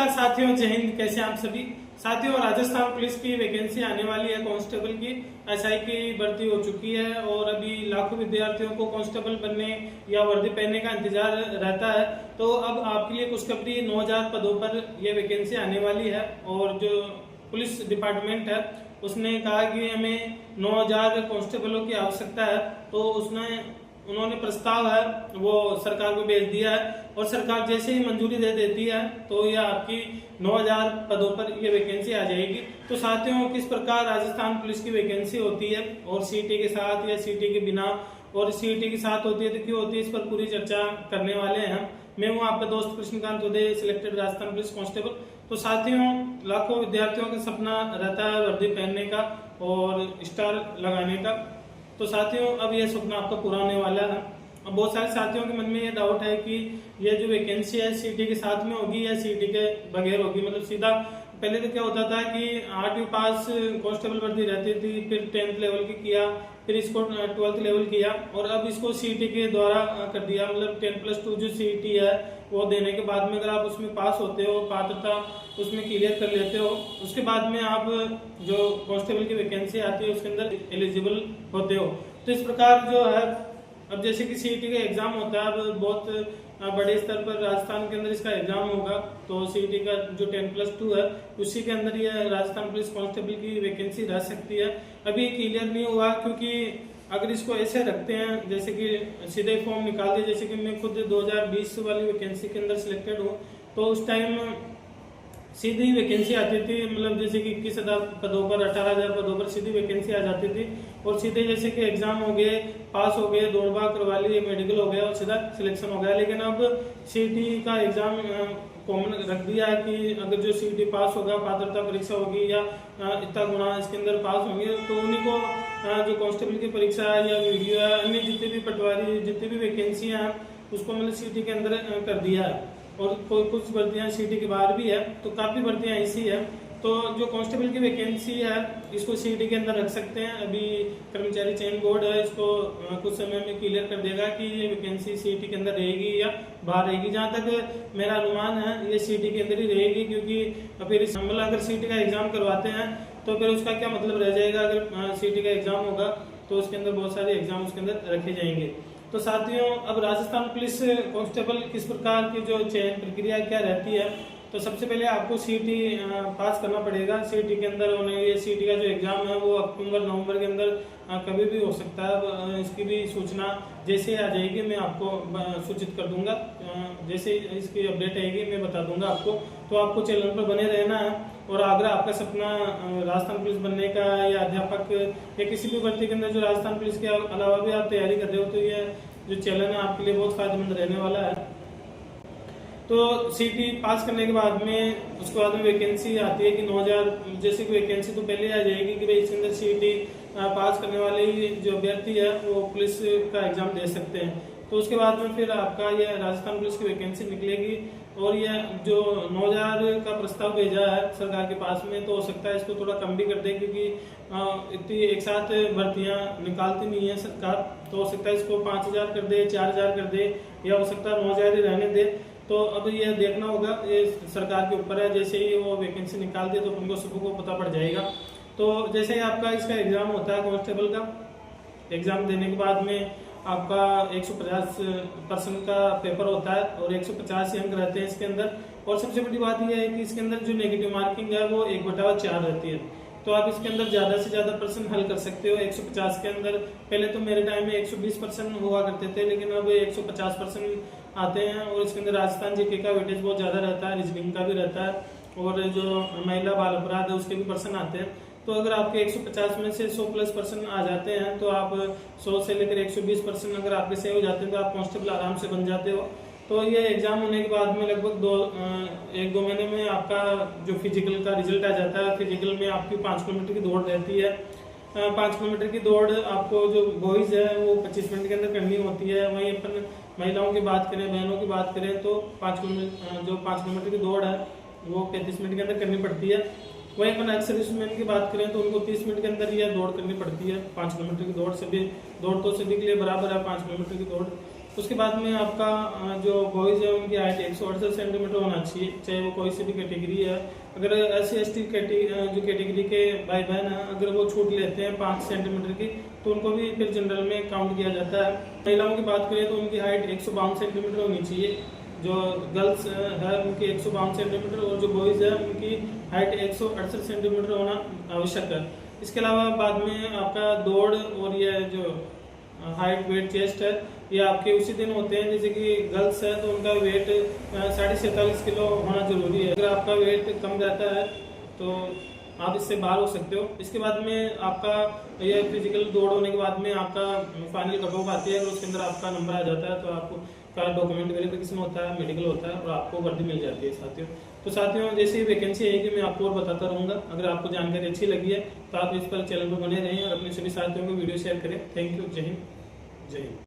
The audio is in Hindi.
नमस्कार साथियों, जय हिंद। कैसे आप सभी साथियों। राजस्थान पुलिस की वैकेंसी आने वाली है। कांस्टेबल की एसआई की भर्ती हो चुकी है और अभी लाखों विद्यार्थियों को कांस्टेबल बनने या वर्दी पहनने का इंतजार रहता है। तो अब आपके लिए खुशखबरी, 9000 पदों पर यह वैकेंसी आने वाली है और जो पुलिस डिपार्टमेंट है उसने कहा कि हमें 9000 कांस्टेबलों की आवश्यकता है। तो उन्होंने प्रस्ताव है वो सरकार को भेज दिया है और सरकार जैसे ही मंजूरी दे देती है तो यह आपकी 9000 पदों पर यह वैकेंसी आ जाएगी। तो साथियों, किस प्रकार राजस्थान पुलिस की वैकेंसी होती है और सीटी के साथ या सीटी के बिना, और सीटी के साथ होती है तो क्यों होती है, इस पर पूरी चर्चा करने वाले हैं। मैं हूँ आपका दोस्त कृष्णकांत उदय, सिलेक्टेड राजस्थान पुलिस कांस्टेबल। तो साथियों, लाखों विद्यार्थियों का सपना रहता है वर्दी पहनने का और स्टार लगाने का। तो साथियों, अब यह सपना आपका पूरा होने वाला है। अब बहुत सारे साथियों के मन में ये डाउट है कि यह जो वैकेंसी है सीटी के साथ में होगी या सीटी के बगैर होगी। मतलब सीधा पहले तो क्या होता था कि 8वीं पास कांस्टेबल वर्दी रहती थी, फिर 10th लेवल की किया, फिर इसको 12th लेवल किया और अब इसको सीटी के द्वारा कर दिया। मतलब 10+2 जो सीटी है वो देने के बाद में अगर आप उसमें पास होते हो, पात्रता उसमें क्लियर कर लेते हो, उसके बाद में आप जो कांस्टेबल की वैकेंसी आती है उसके अंदर एलिजिबल होते हो। तो इस प्रकार जो है, अब जैसे कि सीईटी का एग्जाम होता है, अब बहुत बड़े स्तर पर राजस्थान के अंदर इसका एग्जाम होगा। तो सीईटी का जो 10+2 है उसी के अंदर ये राजस्थान पुलिस कांस्टेबल की वैकेंसी रह सकती है। अभी क्लियर नहीं हुआ, क्योंकि अगर इसको ऐसे रखते हैं जैसे कि सीधे फॉर्म निकाल दिए, जैसे कि मैं खुद 2020 वाली वैकेंसी के अंदर सिलेक्टेड हूँ, तो उस टाइम सीधी वैकेंसी आती थी। मतलब जैसे कि 21,000 पदों पर, 18,000 पदों पर सीधी वैकेंसी आ जाती थी और सीधे जैसे कि एग्जाम हो गए, पास हो गए, दौड़ भाग करवा ली, मेडिकल हो गया और सीधा सिलेक्शन हो गया। लेकिन अब सीटी का एग्जाम कॉमन रख दिया है कि अगर जो सीटी पास होगा, पात्रता परीक्षा होगी या इतना गुना इसके अंदर पास होंगे, तो उन्हीं को जो कांस्टेबल की परीक्षा है या वीडियो है, अन्य जितनी भी पटवारी जितनी भी वैकेंसियां हैं उसको मतलब सीटी के अंदर कर दिया है। और कुछ भर्तियां सीटी के बाहर भी है, तो काफी भर्तियां ऐसी है। तो जो कांस्टेबल की वैकेंसी है इसको सीटी के अंदर रख सकते हैं। अभी कर्मचारी चयन बोर्ड है, इसको कुछ समय में क्लियर कर देगा कि ये वैकेंसी सीटी के अंदर रहेगी या बाहर रहेगी। जहां तक मेरा अनुमान है ये सीटी के अंदर ही रहेगी, क्योंकि फिर अगर सीटी का एग्जाम करवाते हैं तो फिर उसका क्या मतलब रह जाएगा। अगर सीटी का एग्जाम होगा तो उसके अंदर बहुत सारे एग्जाम उसके अंदर रखे जाएंगे। तो साथियों, अब राजस्थान पुलिस कांस्टेबल किस प्रकार की जो चयन प्रक्रिया क्या रहती है, तो सबसे पहले आपको सीटी पास करना पड़ेगा। सीटी के अंदर होने ये सीटी का जो एग्जाम है वो अक्टूबर नवंबर के अंदर कभी भी हो सकता है। इसकी भी सूचना जैसे आ जाएगी मैं आपको सूचित कर दूंगा। जैसे इसकी अपडेट आएगी मैं बता दूंगा आपको। तो आपको चैनल पर बने रहना है। और अगर आपका सपना राजस्थान पुलिस बनने का या अध्यापक या किसी भी भर्ती के अंदर जो राजस्थान पुलिस के अलावा भी आप तैयारी कर रहे हो, तो ये जो चैनल है आपके लिए बहुत फायदेमंद रहने वाला है। तो सीटी पास करने के बाद में उसके बाद में वैकेंसी आती है कि 9000 जैसे कि वैकेंसी तो पहले आ जाएगी कि भाई इसके अंदर सीटी पास करने वाले ही जो अभ्यर्थी है वो पुलिस का एग्जाम दे सकते हैं। तो उसके बाद में फिर आपका यह राजस्थान पुलिस की वैकेंसी निकलेगी और यह जो 9000 का प्रस्ताव भेजा है सरकार के पास में, तो हो सकता है इसको थोड़ा कम भी कर दे, क्योंकि इतनी एक साथ भर्तियां निकालती नहीं है सरकार। तो हो सकता है इसको 5000 कर दे, 4000 कर दे, या हो सकता है 9000 ही रहने दे। तो अब ये देखना होगा, ये सरकार के ऊपर है। जैसे ही वो वैकेंसी निकाल दे तो उनको सबको पता पड़ जाएगा। तो जैसे ही आपका इसका एग्जाम होता है कांस्टेबल का, एग्जाम देने के बाद में आपका 150% का पेपर होता है और 150 अंक रहते हैं इसके अंदर। और सबसे बड़ी बात यह है कि इसके अंदर जो नेगेटिव मार्किंग है वो 1/4 रहती है। तो आप इसके अंदर ज्यादा से ज्यादा परसेंट हल कर सकते हो। 150 के अंदर पहले तो मेरे टाइम में 120% हुआ करते थे, लेकिन अब 150% आते हैं। और इसके अंदर राजस्थान जीके का वेटेज बहुत ज्यादा रहता है, रीजनिंग का भी रहता है, और जो महिला बाल अपराध है उसके भी पर्सन आते हैं। तो अगर आपके 150 में से 100+ % आ जाते हैं तो आप 100 से लेकर 120% अगर आपके सही हो जाते हैं तो आप कांस्टेबल आराम से बन जाते हो। तो ये एग्जाम होने के बाद में लगभग 1-2 महीने में आपका जो फिजिकल का रिजल्ट आ जाता है। फिजिकल में आपकी 5 किलोमीटर की दौड़ रहती है। 5 किलोमीटर की दौड़ आपको जो बॉयज है वो 25 मिनट के अंदर करनी होती है। वहीं अपन महिलाओं की बात करें, बहनों की बात करें, तो 5 किलोमीटर की दौड़ है वो 35 मिनट के अंदर करनी पड़ती है। वहीं अपन एक्स-सर्विसमैन की बात करें तो उनको 30 मिनट के अंदर यह दौड़ करनी पड़ती है। 5 किलोमीटर की दौड़, सभी दौड़ तो सभी के लिए बराबर है 5 किलोमीटर की दौड़। उसके बाद में आपका जो बॉयज है उनकी हाइट 168 सेंटीमीटर होना चाहिए, चाहे वो कोई सी भी कैटेगरी है। अगर SC/ST जो कैटेगरी के भाई बहन है, अगर वो छूट लेते हैं 5 सेंटीमीटर की, तो उनको भी फिर जनरल में काउंट किया जाता है। महिलाओं की बात करें तो उनकी हाइट 152 सेंटीमीटर होनी चाहिए। जो गर्ल्स है उनकी 152 सेंटीमीटर, और जो बॉयज है उनकी हाइट 168 सेंटीमीटर होना आवश्यक है। इसके अलावा बाद में आपका दौड़ और ये जो हाइट वेट चेस्ट है, ये आपके उसी दिन होते हैं। जैसे कि गर्ल्स है तो उनका वेट 47.5 किलो होना जरूरी है। अगर आपका वेट कम रहता है तो आप इससे बाहर हो सकते हो। इसके बाद में आपका ये फिजिकल दौड़ होने के बाद में आपका फाइनल कट ऑफ आती है, और उसके अंदर आपका नंबर आ जाता है, तो आपको का डॉक्यूमेंट वेरिफिकेशन होता है, मेडिकल होता है, और आपको वर्दी मिल जाती है साथियों। तो साथियों, जैसे ही वैकेंसी आएगी मैं आपको और बताता रहूंगा। अगर आपको जानकारी अच्छी लगी है तो आप इस पर चैनल पर बने रहें और अपने सभी साथियों को वीडियो शेयर करें। Thank you. जय हिंद, जय हिंद।